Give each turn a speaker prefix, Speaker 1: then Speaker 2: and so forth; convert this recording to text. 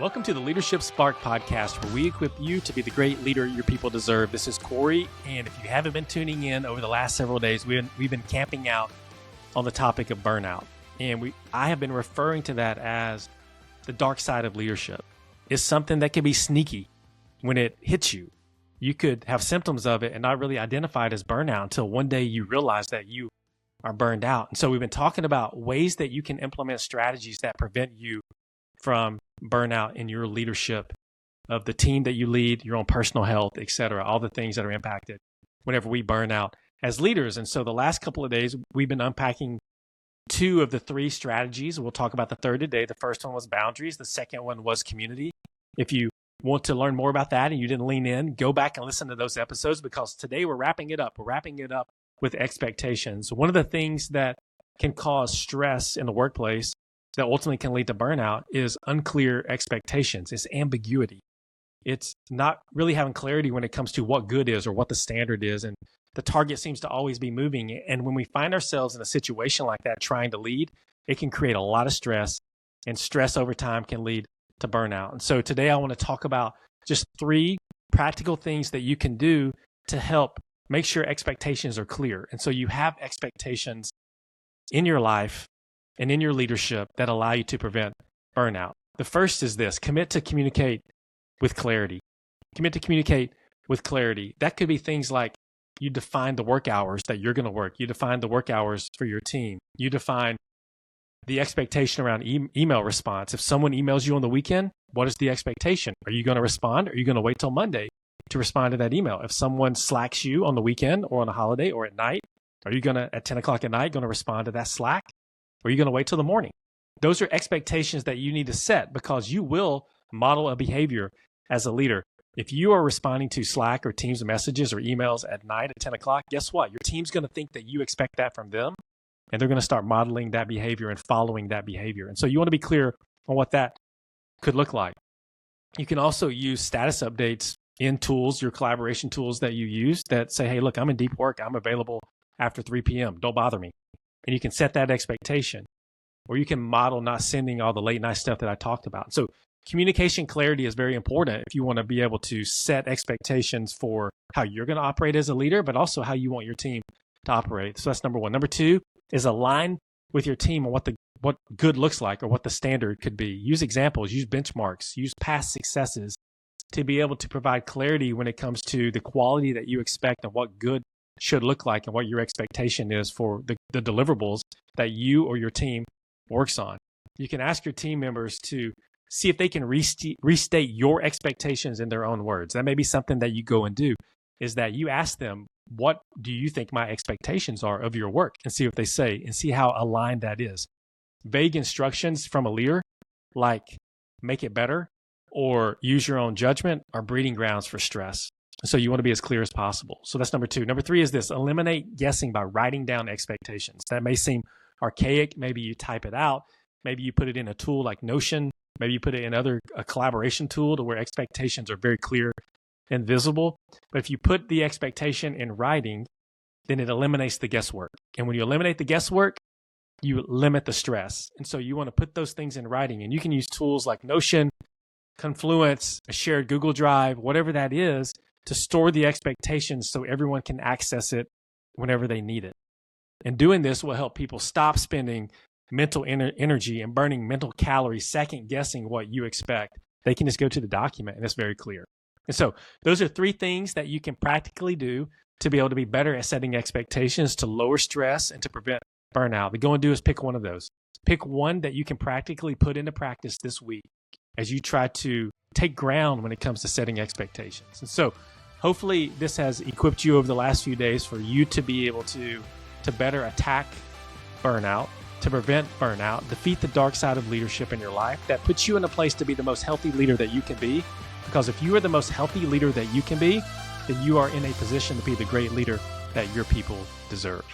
Speaker 1: Welcome to the Leadership Spark podcast, where we equip you to be the great leader your people deserve. This is Corey, and if you haven't been tuning in over the last several days, we've been camping out on the topic of burnout. And I have been referring to that as the dark side of leadership. It's something that can be sneaky when it hits you. You could have symptoms of it and not really identify it as burnout until one day you realize that you are burned out. And so we've been talking about ways that you can implement strategies that prevent you from burnout in your leadership of the team that you lead, your own personal health, etc., all the things that are impacted whenever we burn out as leaders. And so the last couple of days, we've been unpacking two of the three strategies. We'll talk about the third today. The first one was boundaries. The second one was community. If you want to learn more about that and you didn't lean in, go back and listen to those episodes, because today we're wrapping it up. We're wrapping it up with expectations. One of the things that can cause stress in the workplace that ultimately can lead to burnout is unclear expectations. It's ambiguity. It's not really having clarity when it comes to what good is or what the standard is. And the target seems to always be moving. And when we find ourselves in a situation like that, trying to lead, it can create a lot of stress, and stress over time can lead to burnout. And so today I want to talk about just three practical things that you can do to help make sure expectations are clear. And so you have expectations in your life and in your leadership that allow you to prevent burnout. The first is this: commit to communicate with clarity. Commit to communicate with clarity. That could be things like you define the work hours that you're going to work. You define the work hours for your team. You define the expectation around email response. If someone emails you on the weekend, what is the expectation? Are you going to respond? Or are you going to wait till Monday to respond to that email? If someone slacks you on the weekend or on a holiday or at night, are you going to, at 10 o'clock at night, going to respond to that slack? Or are you going to wait till the morning? Those are expectations that you need to set, because you will model a behavior as a leader. If you are responding to Slack or Teams messages or emails at night at 10 o'clock, guess what? Your team's going to think that you expect that from them, and they're going to start modeling that behavior and following that behavior. And so you want to be clear on what that could look like. You can also use status updates in tools, your collaboration tools that you use, that say, hey, look, I'm in deep work. I'm available after 3 p.m. Don't bother me. And you can set that expectation, or you can model not sending all the late night stuff that I talked about. So communication clarity is very important if you want to be able to set expectations for how you're going to operate as a leader, but also how you want your team to operate. So that's number one. Number two is align with your team on what good looks like, or what the standard could be. Use examples, use benchmarks, use past successes to be able to provide clarity when it comes to the quality that you expect and what good should look like, and what your expectation is for the deliverables that you or your team works on. You can ask your team members to see if they can restate your expectations in their own words. That may be something that you go and do, is that you ask them, what do you think my expectations are of your work? And see what they say, and see how aligned that is. Vague instructions from a leader, like make it better or use your own judgment, are breeding grounds for stress. So you want to be as clear as possible. So that's number two. Number three is this: eliminate guessing by writing down expectations. That may seem archaic. Maybe you type it out. Maybe you put it in a tool like Notion. Maybe you put it in a collaboration tool to where expectations are very clear and visible. But if you put the expectation in writing, then it eliminates the guesswork. And when you eliminate the guesswork, you limit the stress. And so you want to put those things in writing. And you can use tools like Notion, Confluence, a shared Google Drive, whatever that is, to store the expectations so everyone can access it whenever they need it. And doing this will help people stop spending mental energy and burning mental calories second guessing what you expect. They can just go to the document and it's very clear. And so those are three things that you can practically do to be able to be better at setting expectations, to lower stress and to prevent burnout. The go and do is pick one of those. Pick one that you can practically put into practice this week as you try to take ground when it comes to setting expectations. And so hopefully this has equipped you over the last few days for you to be able to better attack burnout, to prevent burnout, defeat the dark side of leadership in your life. That puts you in a place to be the most healthy leader that you can be. Because if you are the most healthy leader that you can be, then you are in a position to be the great leader that your people deserve.